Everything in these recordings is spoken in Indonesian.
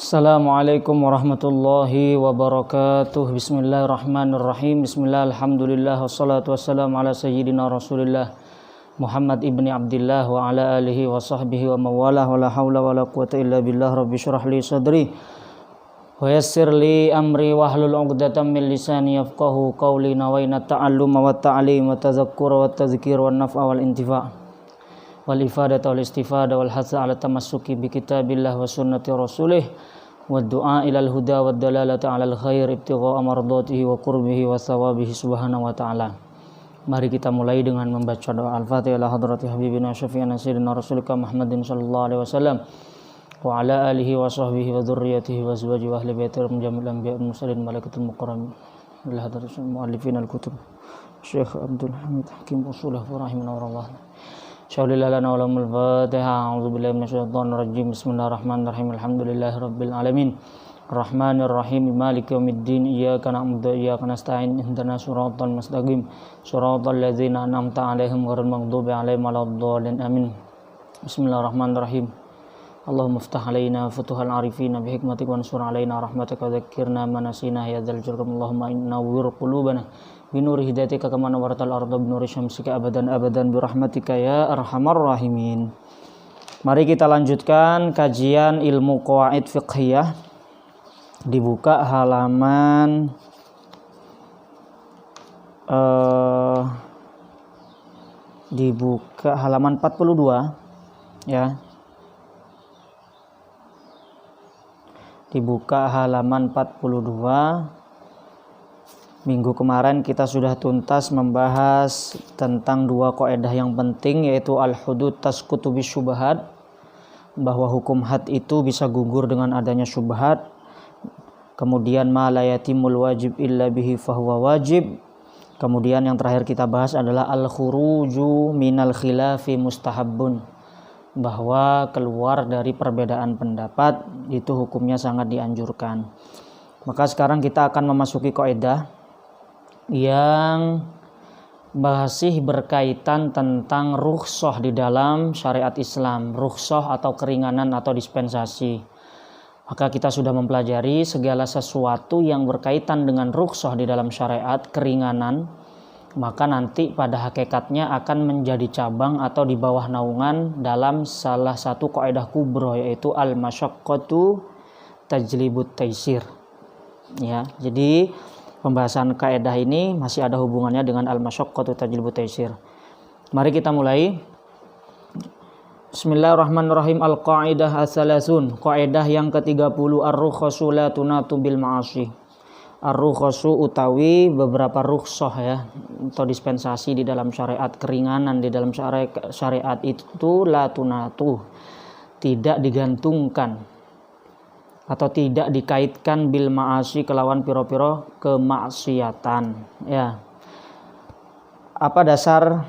Assalamualaikum warahmatullahi wabarakatuh. Bismillahirrahmanirrahim. Bismillah, alhamdulillah, wassalatu wassalamu ala sayyidina rasulillah Muhammad ibni Abdillah wa ala alihi wa sahbihi wa mawalah wa la hawla wa la quwata illa billah. Rabbi syurah li sadri wa yassir li amri wahlul 'uqdatam min lisani yafqahu qawli. Nawaina ta'alluma wa ta'lim wa tazakkura wa tazkir wa naf'a wal intifa' wal ifadata wal istifada wal hatha ala tamassuki bi kitabillah wa sunnati rasulih wa du'a ilal huda wa dalalata alal khair ibtigha'a mardatihi wa qurbihi wa thawabihi subhanahu wa ta'ala. Mari kita mulai dengan membaca doa al-fatihah ila hadrati habibina syafi'ina sayyidina rasulika Muhammadin sallallahu alaihi wasallam wa ala alihi wa sahbihi wa dzurriyyatihi wa azwajihi wa ahli baitihi jamil anbiya wal mursalin malaikatul mukarramin ila hadratil muallifin al-kutub Syekh Abdul Hamid Hakim Usulah rahimahullah. Syaulilalana walamul fatihah. A'udzubillahi minasyaitonir rajim. Bismillahirrahmanirrahim. Alhamdulillahi rabbil alamin. Arrahmanirrahim. Maliki yaumiddin. Iyyaka na'budu wa iyyaka nasta'in. Ihdinas siratal mustaqim. Siratal ladzina an'amta 'alaihim ghairil maghdubi 'alaihim waladdallin. Amin. Bismillahirrahmanirrahim. Allahumma iftah 'alaina futuhal 'arifin bi hikmatika wa ansur 'alaina rahmataka wa dzakkirna ma nasina ya dzal jalali. Allahumma innawwir qulubana binuri hidayatika kama nawwartal arda binuri syamsika abadan abadan birahmatika ya arhamar rahimin. Mari kita lanjutkan kajian ilmu qawaid fiqhiyah. Dibuka halaman dibuka halaman 42 ya. Dibuka halaman 42. Minggu kemarin kita sudah tuntas membahas tentang dua kaidah yang penting, yaitu al-hudud tasqutu bisyubhat, bahwa hukum had itu bisa gugur dengan adanya syubhat. Kemudian ma la yatimul wajib illa bihi fahuwa wajib. Kemudian yang terakhir kita bahas adalah al-khuruju minal khilafi mustahabbun, bahwa keluar dari perbedaan pendapat itu hukumnya sangat dianjurkan. Maka sekarang kita akan memasuki kaidah yang masih berkaitan tentang rukhsah di dalam syariat Islam, rukhsah atau keringanan atau dispensasi. Maka kita sudah mempelajari segala sesuatu yang berkaitan dengan rukhsah di dalam syariat, keringanan, maka nanti pada hakikatnya akan menjadi cabang atau di bawah naungan dalam salah satu kaidah kubra, yaitu al-masyaqqatu tajlibut taisir. Ya, jadi pembahasan kaidah ini masih ada hubungannya dengan al-masyaqqatu tajlibut taisir. Mari kita mulai. Bismillahirrahmanirrahim. Al-qaidah as-salasun. Kaidah yang ke-30, ar-rukhasu la tunatu bil ma'asi. Ar-rukhasu utawi beberapa rukhsah ya, atau dispensasi di dalam syariat, keringanan di dalam syariat itu la tunatu, tidak digantungkan atau tidak dikaitkan bil ma'asi kelawan piro-piro kemaksiatan ya. Apa dasar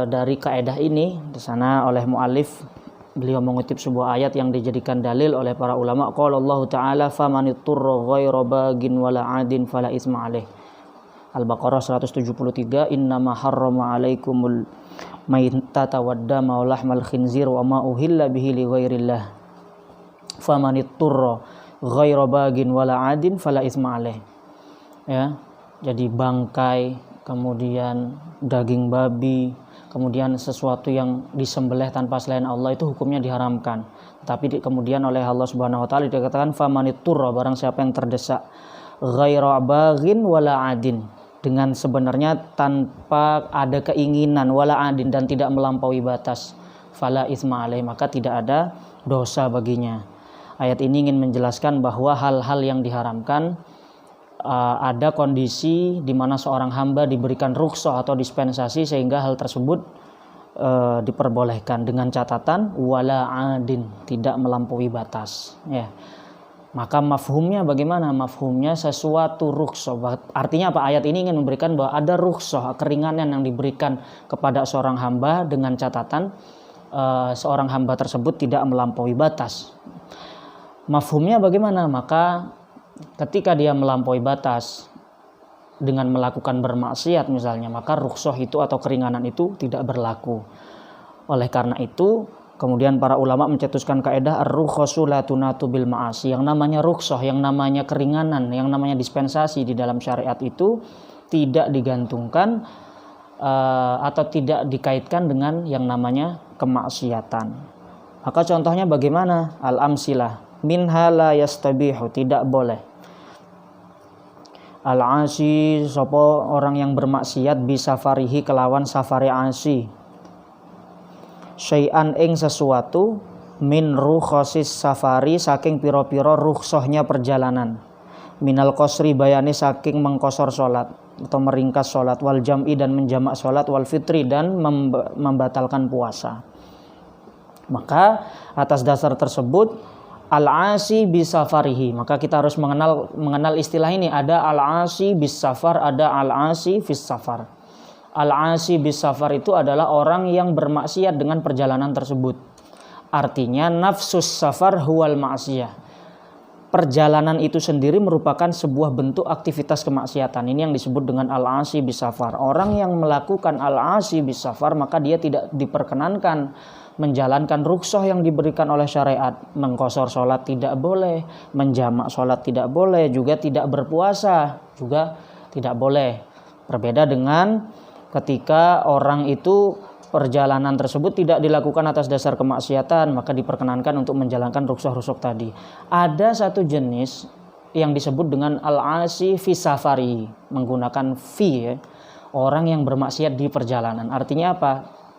dari kaidah ini? Di sana oleh muallif beliau mengutip sebuah ayat yang dijadikan dalil oleh para ulama. Qala Allah Ta'ala famanitturra ghaira bagin wala 'adin fala isma 'alaih. Al-Baqarah 173. Innama harrama 'alaikumul maitata waddama wa lahmal khinzir wa ma uhilla bihi li ghairillah. Famanitturra ghaira bagin wala 'adin fala isma 'alaih. Ya. Jadi bangkai, kemudian daging babi, kemudian sesuatu yang disembelih tanpa selain Allah itu hukumnya diharamkan. Tapi kemudian oleh Allah Subhanahu wa taala dikatakan famanitturra, barang siapa yang terdesak, ghaira bagin wala 'adin, dengan sebenarnya tanpa ada keinginan, wala 'adin, dan tidak melampaui batas, fala isma 'alaih, maka tidak ada dosa baginya. Ayat ini ingin menjelaskan bahwa hal-hal yang diharamkan, ada kondisi di mana seorang hamba diberikan rukhsah atau dispensasi sehingga hal tersebut diperbolehkan, dengan catatan wala 'adin, tidak melampaui batas ya. Maka mafhumnya bagaimana? Mafhumnya sesuatu rukhsah, artinya apa? Ayat ini ingin memberikan bahwa ada rukhsah, keringanan yang diberikan kepada seorang hamba dengan catatan seorang hamba tersebut tidak melampaui batas. Mafhumnya bagaimana? Maka ketika dia melampaui batas dengan melakukan bermaksiat misalnya, maka rukhsah itu atau keringanan itu tidak berlaku. Oleh karena itu Kemudian para ulama mencetuskan kaidah ar-rukhsasu la tunatu bil ma'asi. Yang namanya rukhsah, yang namanya keringanan, yang namanya dispensasi di dalam syariat itu tidak digantungkan atau tidak dikaitkan dengan yang namanya kemaksiatan. Maka contohnya bagaimana? Al-amsilah minha la yastabihu, tidak boleh. Al-asi, sopo orang yang bermaksiat bisa farihi kelawan safari asi. Syai'an ing sesuatu min rukhosis safari saking piro-piro rukhsahnya perjalanan. Minal qasri bayani saking mengkosor sholat atau meringkas sholat, wal jam'i dan menjamak sholat, wal fitri dan membatalkan puasa. Maka atas dasar tersebut al-asi bisafarihi, maka kita harus mengenal istilah ini. Ada al-asi bisafar, ada al-asi fis safar. Al-asi bisafar itu adalah orang yang bermaksiat dengan perjalanan tersebut. Artinya nafsus safar huwal ma'siyah. Perjalanan itu sendiri merupakan sebuah bentuk aktivitas kemaksiatan. Ini yang disebut dengan al-asi bisafar. Orang yang melakukan al-asi bisafar maka dia tidak diperkenankan menjalankan rukhsah yang diberikan oleh syariat. Mengkosor sholat tidak boleh, menjamak sholat tidak boleh, juga tidak berpuasa juga tidak boleh. Berbeda dengan ketika orang itu perjalanan tersebut tidak dilakukan atas dasar kemaksiatan, maka diperkenankan untuk menjalankan rukhsah-rukhsah tadi. Ada satu jenis yang disebut dengan al-asi fi safari, menggunakan fi, ya. Orang yang bermaksiat di perjalanan. Artinya apa?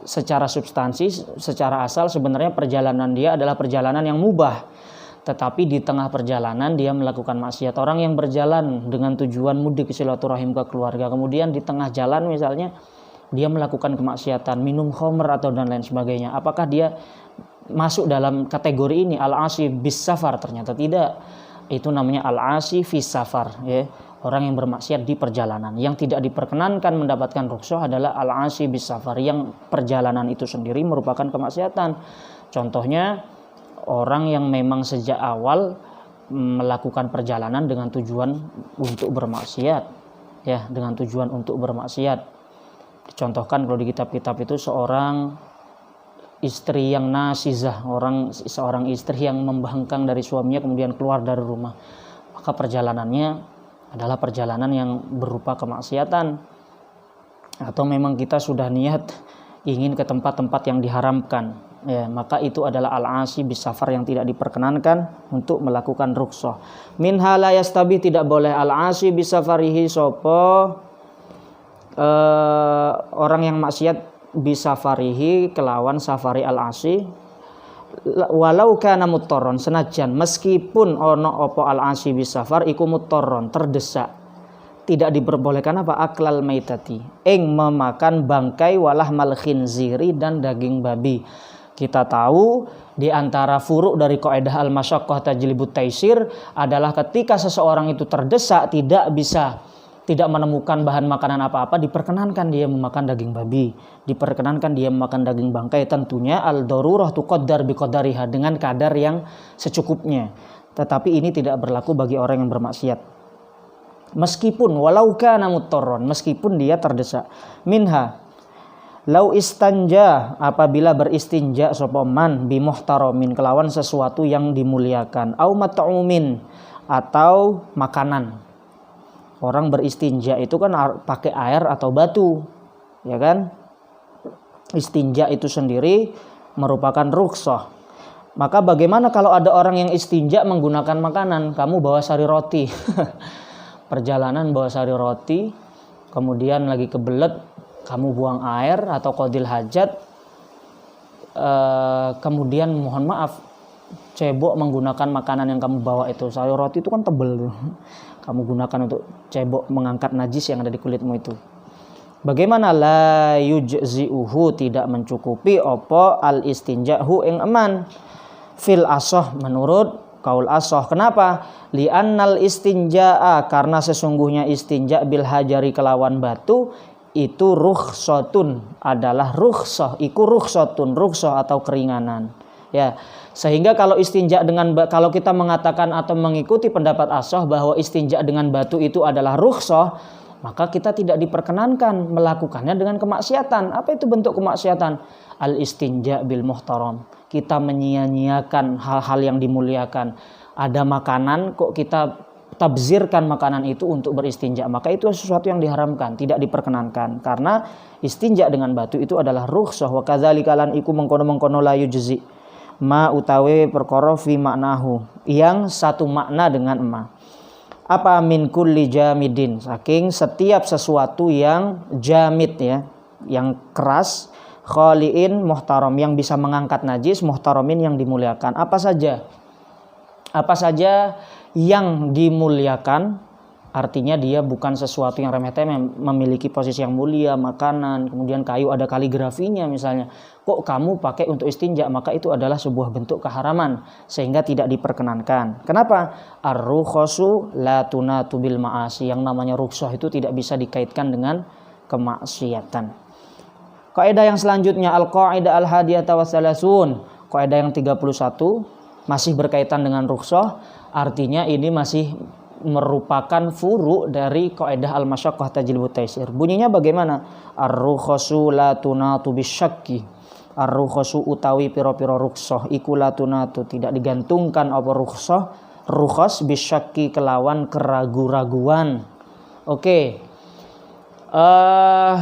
Secara substansi, secara asal sebenarnya perjalanan dia adalah perjalanan yang mubah. Tetapi di tengah perjalanan dia melakukan maksiat. Orang yang berjalan dengan tujuan mudik silaturahim ke keluarga, kemudian di tengah jalan misalnya dia melakukan kemaksiatan, minum khamr atau dan lain sebagainya. Apakah dia masuk dalam kategori ini al-asi bis safar? Ternyata tidak. Itu namanya al-asi fis safar, ya. Orang yang bermaksiat di perjalanan. Yang tidak diperkenankan mendapatkan rukhsah adalah al-asi bis safar, yang perjalanan itu sendiri merupakan kemaksiatan. Contohnya orang yang memang sejak awal melakukan perjalanan dengan tujuan untuk bermaksiat, ya, dengan tujuan untuk bermaksiat. Dicontohkan kalau di kitab-kitab itu seorang istri yang nasizah, seorang istri yang membangkang dari suaminya kemudian keluar dari rumah, maka perjalanannya adalah perjalanan yang berupa kemaksiatan. Atau memang kita sudah niat ingin ke tempat-tempat yang diharamkan, ya, maka itu adalah al-asi bisafar yang tidak diperkenankan untuk melakukan rukhsah. Minha la yastabi, tidak boleh al-asi bisafarihi sopo orang yang maksiat bisafarihi kelawan safari al-asi walau kana muttarron, senajan meskipun ono opo al-asi bisafar iku muttarron, terdesak. Tidak diperbolehkan apa? Aklal maitati, ing memakan bangkai walah mal khinziri dan daging babi. Kita tahu di antara furuk dari kaidah al-masyaqqah tajlibut taisir adalah ketika seseorang itu terdesak, tidak menemukan bahan makanan apa-apa, diperkenankan dia memakan daging babi, diperkenankan dia memakan daging bangkai. Tentunya al-darurah tuqaddar biqadariha, dengan kadar yang secukupnya. Tetapi ini tidak berlaku bagi orang yang bermaksiat. Meskipun walau kana muttarron, meskipun dia terdesak. Minha lau istanja, apabila beristinja sapa man bi muhtaramin kelawan sesuatu yang dimuliakan, au mat'umin atau makanan. Orang beristinja itu kan pakai air atau batu, ya kan? Istinja itu sendiri merupakan rukhsah. Maka bagaimana kalau ada orang yang istinja menggunakan makanan? Kamu bawa sari roti, perjalanan bawa sari roti, kemudian lagi kebelet, kamu buang air atau qadil hajat, kemudian mohon maaf, cebok menggunakan makanan yang kamu bawa itu. Sari roti itu kan tebel, kamu gunakan untuk cebok mengangkat najis yang ada di kulitmu itu. Bagaimana? La yujzi'uhu, tidak mencukupi opo al istinja'hu ing eman fil asoh, menurut kaul asoh. Kenapa? Li'annal istinja'a, karena sesungguhnya istinja' bil hajari kelawan batu itu rukhsatun, adalah rukhsah, iku rukhsatun, rukhsah atau keringanan, ya. Sehingga kalau istinja kalau kita mengatakan atau mengikuti pendapat asoh bahwa istinja dengan batu itu adalah rukhsah, maka kita tidak diperkenankan melakukannya dengan kemaksiatan. Apa itu bentuk kemaksiatan? Al-istinja bil muhtaram. Kita menyia-nyiakan hal-hal yang dimuliakan. Ada makanan kok kita tabzirkan makanan itu untuk beristinja, maka itu sesuatu yang diharamkan, tidak diperkenankan. Karena istinja dengan batu itu adalah rukhsah. Wa kadzalika lan iku mengkono-mengkono la yujzi ma utawi perkara fi maknahu, yang satu makna dengan ma. Apa? Min kulli jamidin, saking setiap sesuatu yang jamid ya, yang keras, khaliin muhtaram, yang bisa mengangkat najis, muhtaramin yang dimuliakan. Apa saja yang dimuliakan, artinya dia bukan sesuatu yang remeh-temeh, memiliki posisi yang mulia, makanan, kemudian kayu ada kaligrafinya misalnya. Kok kamu pakai untuk istinja, maka itu adalah sebuah bentuk keharaman sehingga tidak diperkenankan. Kenapa? Ar-rukhasu la tunatu bil ma'asi. Yang namanya rukhsah itu tidak bisa dikaitkan dengan kemaksiatan. Kaidah yang selanjutnya al-qaidah al-hadiyata wassalasun. Kaidah yang 31 masih berkaitan dengan rukhsah, artinya ini masih merupakan furu dari kaidah al-masyaqqah tajlibut taisir. Bunyinya bagaimana? Ar-rukhasu la tunatu bisyakki. Ar-rukhasu utawi piro-piro rukhsah iku la tunatu, tidak digantungkan apa rukhsah bisyakki kelawan keragu-raguan. Oke.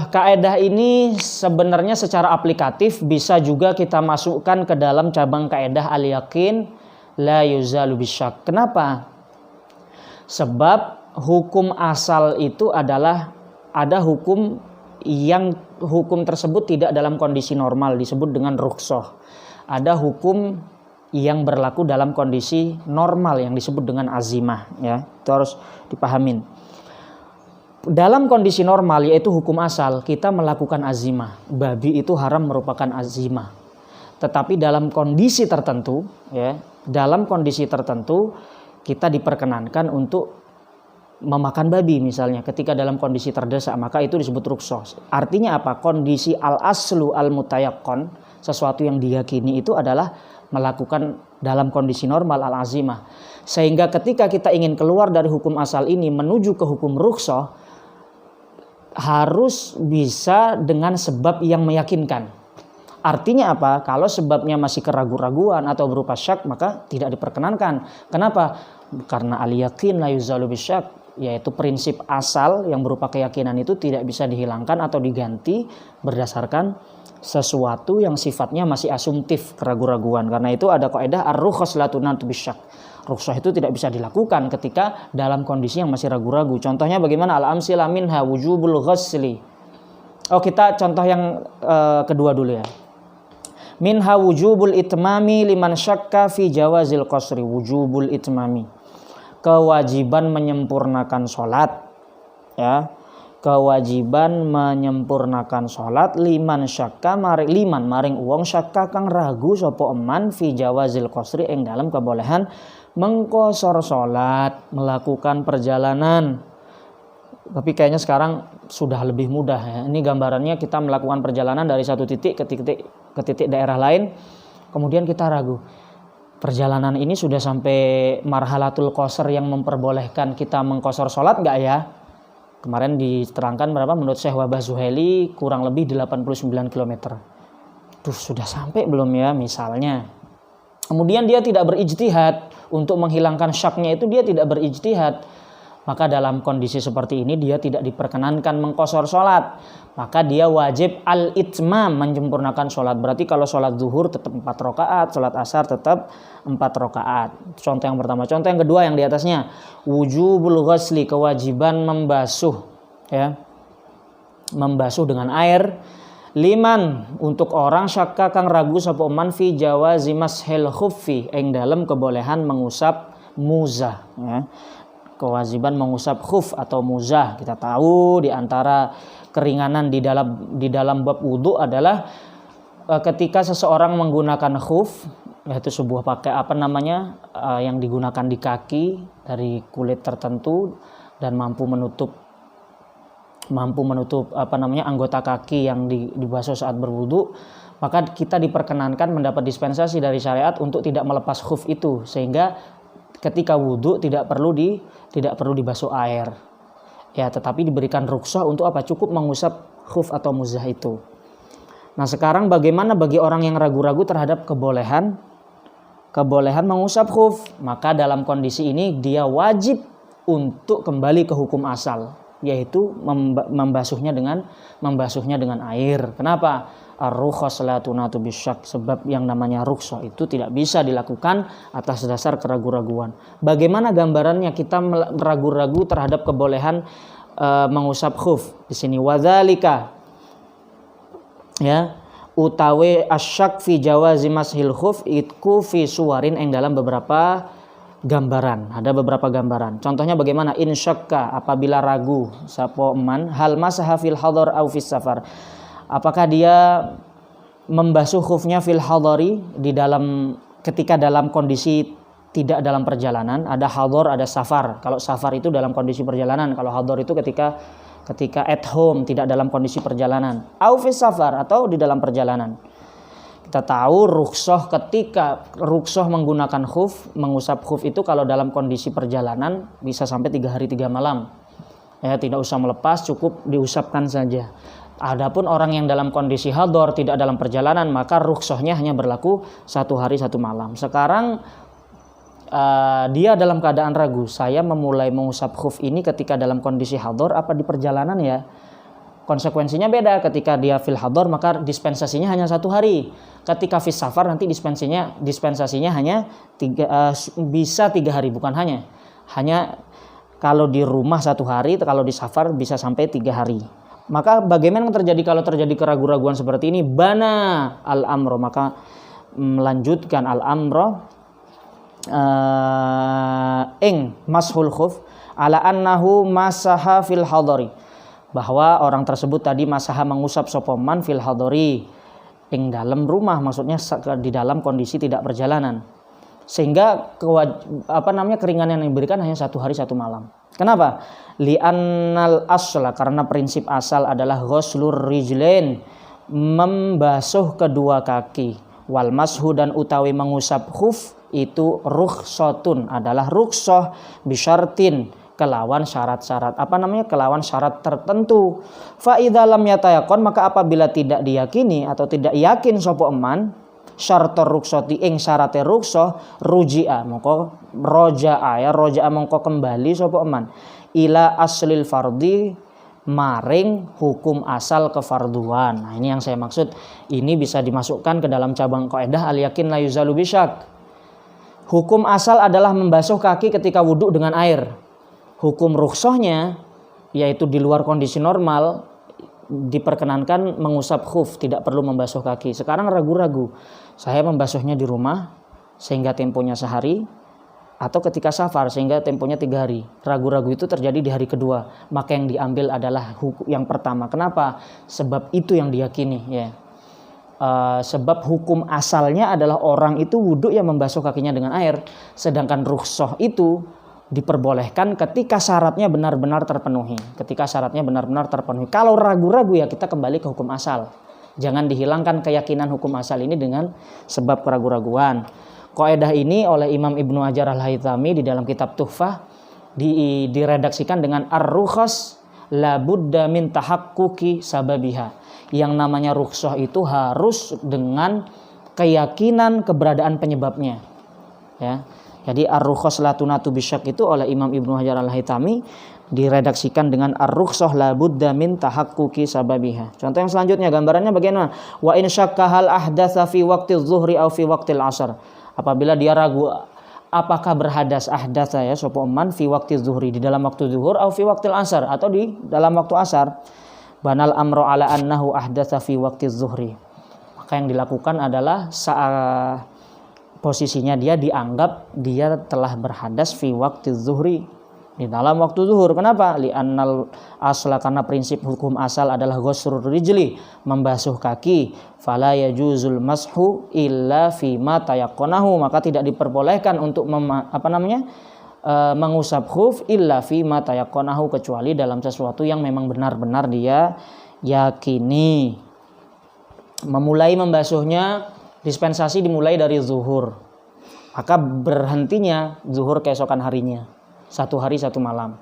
Kaidah ini sebenarnya secara aplikatif bisa juga kita masukkan ke dalam cabang kaidah al-yakin la yuzalu bisyak. Kenapa? Sebab hukum asal itu adalah ada hukum yang hukum tersebut tidak dalam kondisi normal disebut dengan rukhsah. Ada hukum yang berlaku dalam kondisi normal yang disebut dengan azimah ya. Itu harus dipahamin. Dalam kondisi normal yaitu hukum asal kita melakukan azimah. Babi itu haram merupakan azimah. Tetapi dalam kondisi tertentu ya, dalam kondisi tertentu kita diperkenankan untuk memakan babi misalnya ketika dalam kondisi terdesak, maka itu disebut rukhsah. Artinya apa? Kondisi al-aslu al-mutayaqqan, sesuatu yang diyakini itu adalah melakukan dalam kondisi normal al-azimah. Sehingga ketika kita ingin keluar dari hukum asal ini menuju ke hukum rukhsah, harus bisa dengan sebab yang meyakinkan. Artinya apa? Kalau sebabnya masih keraguan-raguan atau berupa syak, maka tidak diperkenankan. Kenapa? Karena al-yakin la yuzalu bisyak, yaitu prinsip asal yang berupa keyakinan itu tidak bisa dihilangkan atau diganti berdasarkan sesuatu yang sifatnya masih asumtif, keraguan-raguan. Karena itu ada kaidah ar-rukhsah la tunatu bisyak. Rukhsah itu tidak bisa dilakukan ketika dalam kondisi yang masih ragu-ragu. Contohnya bagaimana? Al-amsila minha wujubul ghusli. Kita contoh yang kedua dulu ya. Minha wujubul itmami liman syakka fi jawazil qasri. Wujubul itmami, kewajiban menyempurnakan sholat ya, kewajiban menyempurnakan sholat liman syakka maring wong syakka kang ragu sapa eman fi jawazil qasri ing dalam kebolehan mengqosor sholat, melakukan perjalanan. Tapi kayaknya sekarang sudah lebih mudah ya. Ini gambarannya kita melakukan perjalanan dari satu titik ke titik daerah lain, kemudian kita ragu. Perjalanan ini sudah sampai marhalatul qasar yang memperbolehkan kita mengqosor sholat nggak ya? Kemarin diterangkan berapa menurut Syekh Wahbah Zuhaili kurang lebih 89 km. Sudah sampai belum ya misalnya. Kemudian dia tidak berijtihad untuk menghilangkan syaknya, itu dia tidak berijtihad. Maka dalam kondisi seperti ini dia tidak diperkenankan mengqosor sholat. Maka dia wajib al-itmam, menyempurnakan sholat. Berarti kalau sholat zuhur tetap 4 rakaat, sholat asar tetap 4 rakaat. Contoh yang pertama. Contoh yang kedua yang di atasnya, wujubul ghusli, kewajiban membasuh ya. Membasuh dengan air. Liman, untuk orang syakka kang ragu sapa man fi jawazi mashil khuffi, ing dalam kebolehan mengusap muzah ya. Kewajiban mengusap khuf atau muzah. Kita tahu di antara keringanan di dalam bab wudu adalah ketika seseorang menggunakan khuf, yaitu sebuah yang digunakan di kaki dari kulit tertentu dan mampu menutup anggota kaki yang dibasuh saat berwudu, maka kita diperkenankan mendapat dispensasi dari syariat untuk tidak melepas khuf itu, sehingga ketika wudu tidak perlu dibasuh air. Ya, tetapi diberikan rukhsah untuk apa? Cukup mengusap khuf atau muzah itu. Nah, sekarang bagaimana bagi orang yang ragu-ragu terhadap kebolehan mengusap khuf? Maka dalam kondisi ini dia wajib untuk kembali ke hukum asal, yaitu membasuhnya dengan air. Kenapa? Ar-rukhsah la tunatu bisyak, sebab yang namanya rukhsah itu tidak bisa dilakukan atas dasar keraguan-raguan. Bagaimana gambarannya kita ragu-ragu terhadap kebolehan mengusap khuf? Di sini wadzalika, ya, utawi asyak fi jawazi mashil khuf itku fi suwarin, yang dalam beberapa gambaran. Ada beberapa gambaran. Contohnya bagaimana? In syakka, apabila ragu sapa man hal masaha fil hadar au fis safar. Apakah dia membasuh khufnya fil hadari ketika dalam kondisi tidak dalam perjalanan? Ada hadar, ada safar. Kalau safar itu dalam kondisi perjalanan, kalau hadar itu ketika at home, tidak dalam kondisi perjalanan. Au fis safar, atau di dalam perjalanan. Kita tahu rukhsah menggunakan khuf, mengusap khuf itu kalau dalam kondisi perjalanan bisa sampai 3 hari 3 malam. Ya, tidak usah melepas, cukup diusapkan saja. Adapun orang yang dalam kondisi hadar, tidak dalam perjalanan, maka rukhsahnya hanya berlaku 1 hari 1 malam. Sekarang dia dalam keadaan ragu, saya memulai mengusap khuf ini ketika dalam kondisi hadar apa di perjalanan ya? Konsekuensinya beda. Ketika dia fil hadar maka dispensasinya hanya 1 hari. Ketika fis safar nanti dispensasinya hanya bisa 3 hari, bukan hanya kalau di rumah 1 hari, kalau di safar bisa sampai 3 hari. Maka bagaimana terjadi kalau terjadi keraguan-raguan seperti ini? Bana al-amro, maka melanjutkan al-amro mashul khuf ala annahu masaha fil hadari, bahwa orang tersebut tadi masaha mengusap sopoman fil hadari, ing dalam rumah, maksudnya di dalam kondisi tidak perjalanan, sehingga keringanan yang diberikan hanya 1 hari 1 malam. Kenapa? Li'annal asla, karena prinsip asal adalah ghuslur rijlain, membasuh kedua kaki, wal mashu, dan utawi mengusap khuf itu rukhsatun, adalah rukhsah bisyartin, kelawan syarat-syarat. Kelawan syarat tertentu. Fa idza lam yatayaqon, maka apabila tidak diyakini atau tidak yakin sapa eman syaratur rukhsati ing syarate rukhsah, ruji'a mongko roja'a mongko kembali sapa eman ila aslil fardhi, maring hukum asal kefarduan. Nah, ini yang saya maksud. Ini bisa dimasukkan ke dalam cabang kaidah al yakin la yuzalu bisyak. Hukum asal adalah membasuh kaki ketika wudhu dengan air. Hukum rukhsahnya, yaitu di luar kondisi normal, diperkenankan mengusap khuf, tidak perlu membasuh kaki. Sekarang ragu-ragu, saya membasuhnya di rumah sehingga temponya sehari, atau ketika safar sehingga temponya 3 hari. Ragu-ragu itu terjadi di hari kedua, maka yang diambil adalah hukum yang pertama. Kenapa? Sebab itu yang diyakini, ya. Sebab hukum asalnya adalah orang itu wudhu yang membasuh kakinya dengan air, sedangkan rukhsah itu diperbolehkan ketika syaratnya benar-benar terpenuhi. Kalau ragu-ragu ya kita kembali ke hukum asal. Jangan dihilangkan keyakinan hukum asal ini dengan sebab keraguan-raguan. Kaidah ini oleh Imam Ibnu Hajar al-Haythami di dalam kitab Tuhfah diredaksikan dengan ar-rukhas la budda min tahaqquqi sababiha. Yang namanya rukhsah itu harus dengan keyakinan keberadaan penyebabnya. Ya. Jadi ar-rukhsah la tunatu bisyak itu oleh Imam Ibnu Hajar al-Haythami diredaksikan dengan ar-rukhsah la budda min tahaqquqi sababiha. Contoh yang selanjutnya, gambarannya bagaimana? Wa in syakka hal ahdatsa fi waqti dzuhri aw fi waqtil 'ashr. Apabila dia ragu apakah berhadas, ahdatsa ya sapa man fi waqti dzuhri, di dalam waktu zuhur, atau fi waqtil 'ashr, atau di dalam waktu asar. Banal amru ala annahu ahdatsa fi waqti dzuhri. Maka yang dilakukan adalah posisinya dia dianggap dia telah berhadas fi waqti zuhri, di dalam waktu zuhur. Kenapa? Li'annal asla, karena prinsip hukum asal adalah ghusrul rijli, membasuh kaki. Fala yajuzul mashu illa fi ma tayaqqanahu, maka tidak diperbolehkan untuk mengusap khuf illa fi ma tayaqqanahu, kecuali dalam sesuatu yang memang benar-benar dia yakini. Memulai membasuhnya, dispensasi dimulai dari zuhur, maka berhentinya zuhur keesokan harinya, 1 hari 1 malam.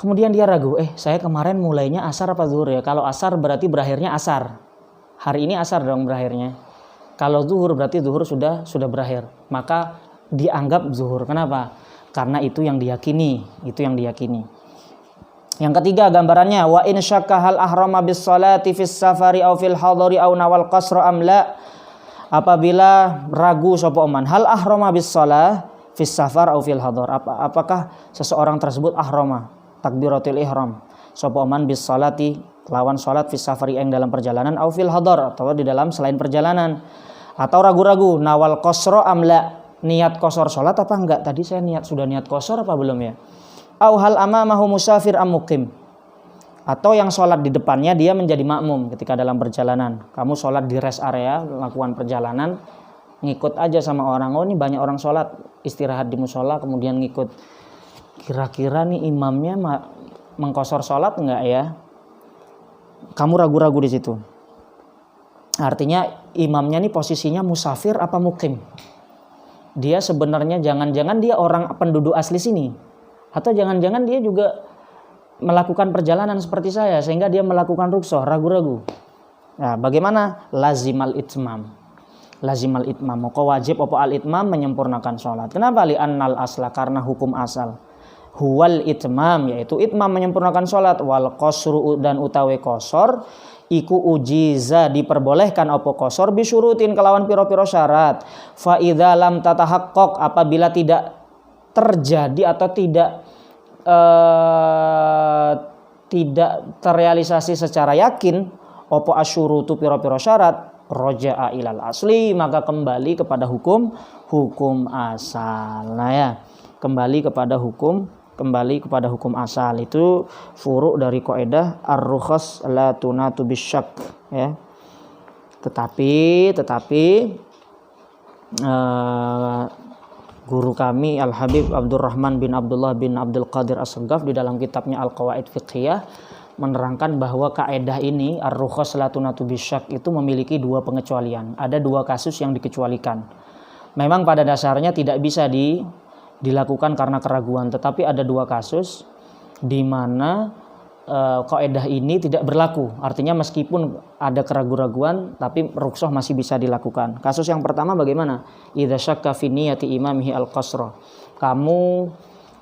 Kemudian dia ragu, saya kemarin mulainya asar apa zuhur ya? Kalau asar berarti berakhirnya asar. Hari ini asar dong berakhirnya. Kalau zuhur berarti zuhur sudah berakhir. Maka dianggap zuhur. Kenapa? Karena itu yang diyakini. Yang ketiga gambarannya, wa in syakka hal ahrama bis salati fis safari aw fil hadari aw nawal qasra am la. Apabila ragu sapa man, hal ahrama bis shalah fis safar aw fil hadar. Apakah seseorang tersebut ahrama takbiratul ihram sapa man bis salati lawan salat fis safari ing dalam perjalanan aw fil hadar atau di dalam selain perjalanan, atau ragu-ragu nawal qasra am la, niat qasar salat apa enggak? Tadi saya sudah niat qasar apa belum ya? Au hal amamahu musafir am muqim, atau yang sholat di depannya dia menjadi makmum ketika dalam perjalanan. Kamu sholat di rest area, melakukan perjalanan, ngikut aja sama orang. Oh ini banyak orang sholat, istirahat di musola, kemudian ngikut. Kira-kira nih imamnya mengkosor sholat enggak ya? Kamu ragu-ragu di situ. Artinya imamnya nih posisinya musafir apa muqim? Dia sebenarnya jangan-jangan dia orang penduduk asli sini, atau jangan-jangan dia juga melakukan perjalanan seperti saya sehingga dia melakukan rukhsah, ragu-ragu. Nah, bagaimana? Lazimal itmam. Maka wajib apa al itmam menyempurnakan sholat. Kenapa? Li annal asla, karena hukum asal. Huwal itmam, yaitu itmam menyempurnakan sholat. Wal qasru, dan utawi qasar iku ujiza diperbolehkan apa qasar bisyurutin kelawan piro-piro syarat. Fa idza lam tatahaqqaq, apabila tidak terjadi atau tidak terrealisasi secara yakin opo asyurutu piro-piro syarat, roja'a ilal asli, maka kembali kepada hukum asal. Nah ya, kembali kepada hukum asal. Itu furu' dari kaidah ar-rukhas la tunatu bisyak ya. Tetapi guru kami Al-Habib Abdurrahman bin Abdullah bin Abdul Qadir As-Saggaf di dalam kitabnya Al-Qawaid Fiqhiyah menerangkan bahwa kaidah ini ar-rukhas la tunatu bisyak itu memiliki dua pengecualian. Ada dua kasus yang dikecualikan. Memang pada dasarnya tidak bisa dilakukan karena keraguan, tetapi ada dua kasus di mana kaidah ini tidak berlaku. Artinya meskipun ada keraguan tapi rukhsah masih bisa dilakukan. Kasus yang pertama bagaimana? Idza syakka fi niyati imamihi al-qasra. Kamu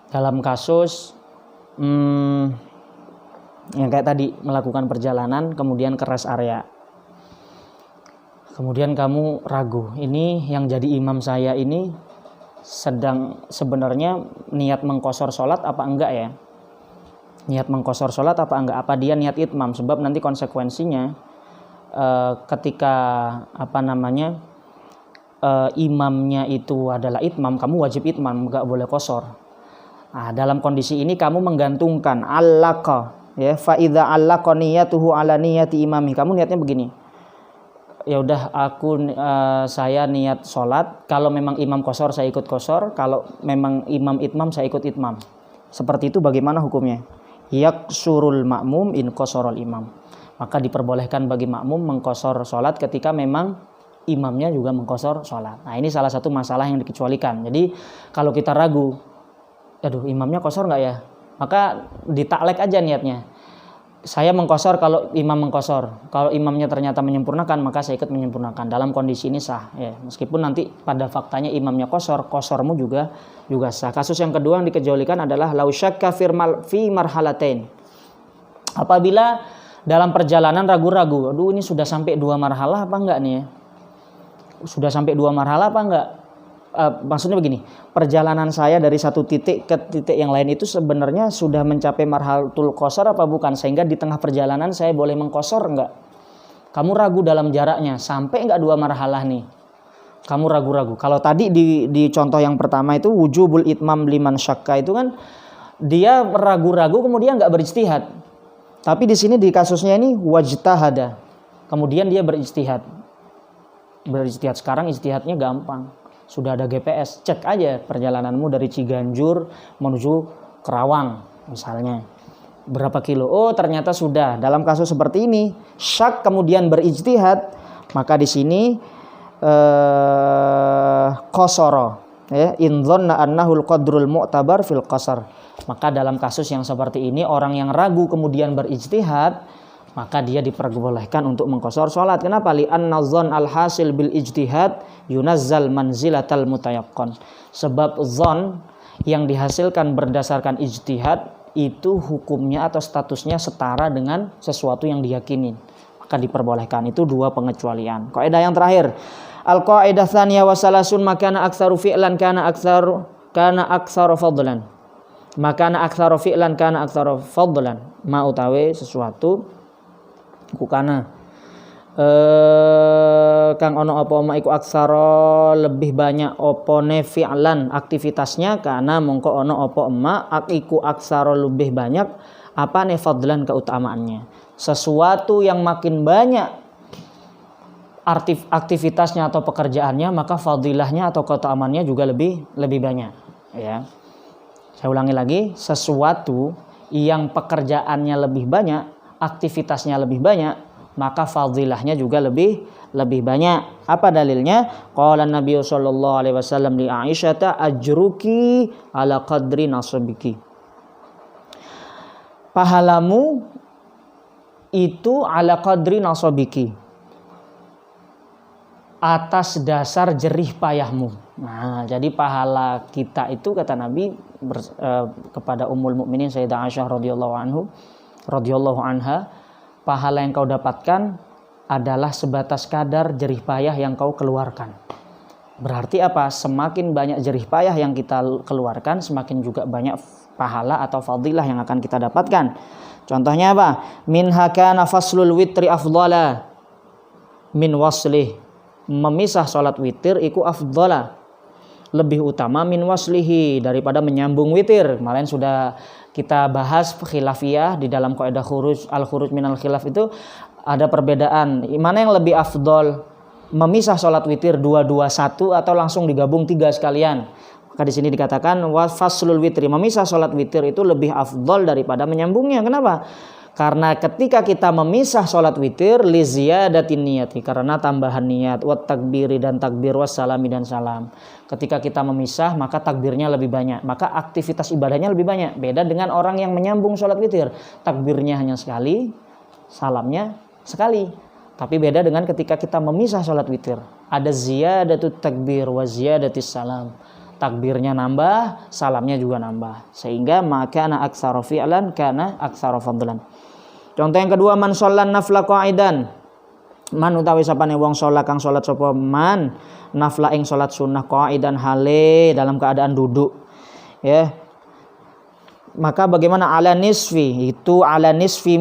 dalam kasus yang kayak tadi, melakukan perjalanan kemudian ke rest area. Kemudian kamu ragu, ini yang jadi imam saya ini sedang sebenarnya niat mengqasar salat apa enggak ya? Niat mengqasar salat apa enggak? Apa dia niat itmam? Sebab nanti konsekuensinya ketika imamnya itu adalah itmam, kamu wajib itmam, enggak boleh qasar. Nah, dalam kondisi ini kamu menggantungkan allaqa ya, fa idza allaqa niyatuhu ala niyati imami. Kamu niatnya begini. Ya udah saya niat sholat, kalau memang imam qasar saya ikut qasar, kalau memang imam itmam saya ikut itmam. Seperti itu bagaimana hukumnya? Yaksurul makmum in qasarul imam. Maka diperbolehkan bagi makmum mengqasar sholat ketika memang imamnya juga mengqasar sholat. Nah ini salah satu masalah yang dikecualikan. Jadi kalau kita ragu, aduh imamnya qasar nggak ya? Maka ditaklek aja niatnya. Saya mengqasar kalau imam mengqasar. Kalau imamnya ternyata menyempurnakan, maka saya ikut menyempurnakan. Dalam kondisi ini sah ya. Meskipun nanti pada faktanya imamnya qasarmu juga sah. Kasus yang kedua yang dikecualikan adalah lau syakka fi marhalatain. Apabila dalam perjalanan ragu-ragu, aduh ini sudah sampai 2 marhalah apa enggak nih ya? Sudah sampai 2 marhalah apa enggak? Maksudnya begini, perjalanan saya dari satu titik ke titik yang lain itu sebenarnya sudah mencapai marhalatul qasar apa bukan, sehingga di tengah perjalanan saya boleh mengqasar enggak? Kamu ragu dalam jaraknya, sampai enggak 2 marhalah nih? Kamu ragu-ragu. Kalau tadi di contoh yang pertama itu wujubul itmam liman syakka, itu kan dia ragu-ragu kemudian enggak berijtihad. Tapi di sini di kasusnya ini wajtahada. Kemudian dia berijtihad. Sekarang ijtihadnya gampang. Sudah ada GPS, cek aja perjalananmu dari Ciganjur menuju Kerawang misalnya. Berapa kilo? Oh, ternyata sudah. Dalam kasus seperti ini, syak kemudian berijtihad, maka di sini qasara. Ya, in dhanna annahu al-qadrul mu'tabar fil qasar. Maka dalam kasus yang seperti ini orang yang ragu kemudian berijtihad, maka dia diperbolehkan untuk mengqasar salat. Kenapa? Li anna dzan al-hasil bil ijtihad yunazzal manzilatal mutayaqqan. Sebab dzan yang dihasilkan berdasarkan ijtihad itu hukumnya atau statusnya setara dengan sesuatu yang diyakini. Maka diperbolehkan. Itu dua pengecualian. Kaidah yang terakhir, al-qaidah tsaniyah wa salasun makana aktsaru fi'lan kana aktsaru fadlan. Makana aktsaru fi'lan kana aktsaru fadlan. Ma utawi sesuatu kukana kang ono apa ma iku aksara lebih banyak opone fi'lan aktivitasnya, karena mongko ono apa ma iku aksara lebih banyak apa ne fadlan keutamaannya. Sesuatu yang makin banyak aktivitasnya atau pekerjaannya, maka fadilahnya atau keutamaannya juga lebih banyak, ya. Saya ulangi lagi, sesuatu yang pekerjaannya lebih banyak, aktivitasnya lebih banyak, maka fadilahnya juga lebih banyak. Apa dalilnya? Qala Nabi sallallahu alaihi wasallam li Aisyah, ajruki ala qadri nasabiki. Pahalamu itu ala qadri nasabiki, atas dasar jerih payahmu. Nah, jadi pahala kita itu kata Nabi kepada Ummul Mukminin Sayyidah Aisyah radhiyallahu anha, pahala yang kau dapatkan adalah sebatas kadar jerih payah yang kau keluarkan. Berarti apa? Semakin banyak jerih payah yang kita keluarkan, semakin juga banyak pahala atau fadilah yang akan kita dapatkan. Contohnya apa? Min hakana faslul witri afdhala min waslih. Memisah sholat witir iku afdhala, lebih utama min waslihi, daripada menyambung witir. Kemarin sudah kita bahas khilafiyah di dalam kaidah al-khuruj minal khilaf itu ada perbedaan. Mana yang lebih afdol? Memisah sholat witir 2-2-1 atau langsung digabung 3 sekalian. Maka di sini dikatakan faslul witri, memisah sholat witir itu lebih afdol daripada menyambungnya. Kenapa? Karena ketika kita memisah sholat witir li ziyadatin niyati, karena tambahan niat, wat takbiri dan takbir, wassalami dan salam. Ketika kita memisah maka takbirnya lebih banyak, maka aktivitas ibadahnya lebih banyak. Beda dengan orang yang menyambung sholat witir, takbirnya hanya sekali, salamnya sekali. Tapi beda dengan ketika kita memisah sholat witir, ada ziyadatut takbir wa ziyadatis salam. Takbirnya nambah, salamnya juga nambah. Sehingga maka ana aktsara fi'lan kana aktsara fadlan. Contoh yang kedua, man shollan nafla qa'idan. Man utawi sapane wong sholat kang sholat sapa man nafla ing sholat sunnah qa'idan hale dalam keadaan duduk. Ya. Maka bagaimana ala nisfi? Itu ala nisfi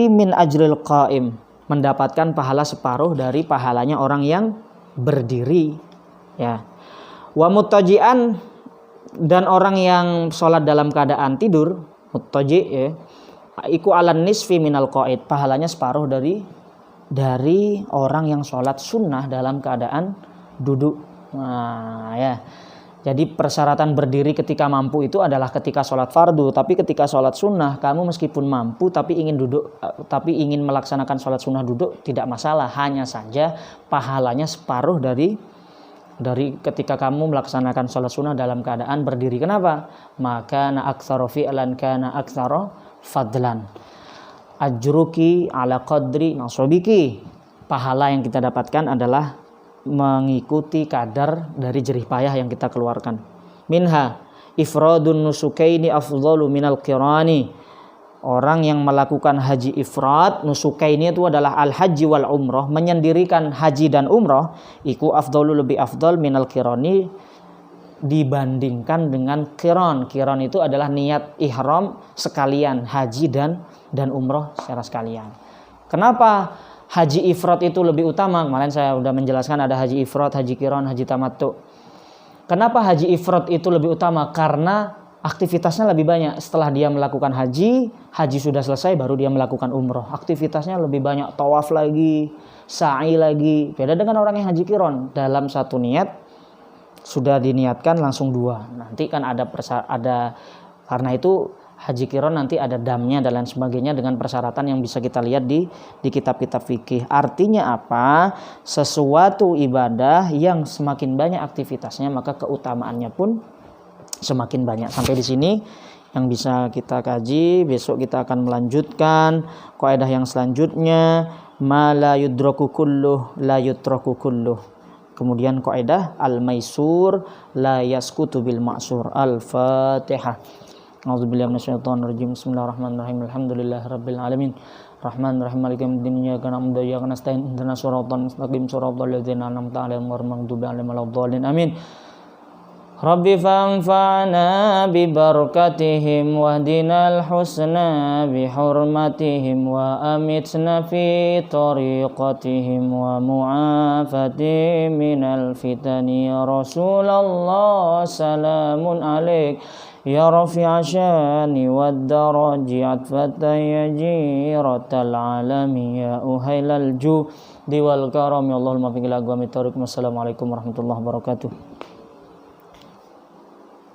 min ajril qa'im. Mendapatkan pahala separuh dari pahalanya orang yang berdiri. Ya. Wa muttaji'an, dan orang yang sholat dalam keadaan tidur, muttaji, ya, iku ala nisfi minal qa'id, pahalanya separuh dari orang yang sholat sunnah dalam keadaan duduk. Nah, ya. Jadi persyaratan berdiri ketika mampu itu adalah ketika sholat fardu. Tapi ketika sholat sunnah, kamu meskipun mampu tapi ingin melaksanakan sholat sunnah duduk, tidak masalah. Hanya saja pahalanya separuh dari ketika kamu melaksanakan sholat sunnah dalam keadaan berdiri. Kenapa? Maka na aktsara fi'lan kana aktsara fadlan. Ajruki ala qadri nasabiki. Pahala yang kita dapatkan adalah mengikuti kadar dari jerih payah yang kita keluarkan. Minha ifradun nusukaini afdalu minal qirani. Orang yang melakukan haji ifrad, nusukaini itu adalah al-haji wal umroh, menyendirikan haji dan umroh, iku afdalu, lebih afdal minal qirani, dibandingkan dengan qiran. Qiran itu adalah niat ihram sekalian, haji dan umroh secara sekalian. Kenapa haji ifrad itu lebih utama? Kemarin saya sudah menjelaskan ada haji ifrad, haji qiran, haji tamattu. Kenapa haji ifrad itu lebih utama? Karena aktivitasnya lebih banyak. Setelah dia melakukan haji sudah selesai baru dia melakukan umroh. Aktivitasnya lebih banyak, tawaf lagi, sa'i lagi. Beda dengan orang yang haji qiran, dalam satu niat sudah diniatkan langsung 2. Nanti kan ada karena itu haji qiron nanti ada damnya dan lain sebagainya dengan persyaratan yang bisa kita lihat di kitab-kitab fikih. Artinya apa? Sesuatu ibadah yang semakin banyak aktivitasnya maka keutamaannya pun semakin banyak. Sampai di sini yang bisa kita kaji. Besok kita akan melanjutkan kaidah yang selanjutnya, ma la yudraku kulluh la yutraku kulluh. Kemudian kaidah al-maisur la yaskutu bil ma'sur. Al-Fatihah. A'udzubillahi minasyaitonir rajim. Bismillahirrahmanirrahim. Alhamdulillahirabbil alamin. Rahmanir rahim maliki yaumiddin. Iyyaka na'budu wa iyyaka nasta'in. Ihdinas siratal mustaqim. Siratal ladzina an'amta 'alaihim ghairil maghdubi 'alaihim waladdallin. Amin. Rabbi fanfa'na bi barakatihim wahdinal husna bi hurmatihim wa amitna fi tariqatihim wa mu'afatihim minal fitani ya Rasulullah salamun alaik ya rafi'a syani wad darajat fatayajiratal alami ya uhailal judi wal karam ya Allahumma fi ila ghamit tariq. Wassalamualaikum warahmatullahi wabarakatuh.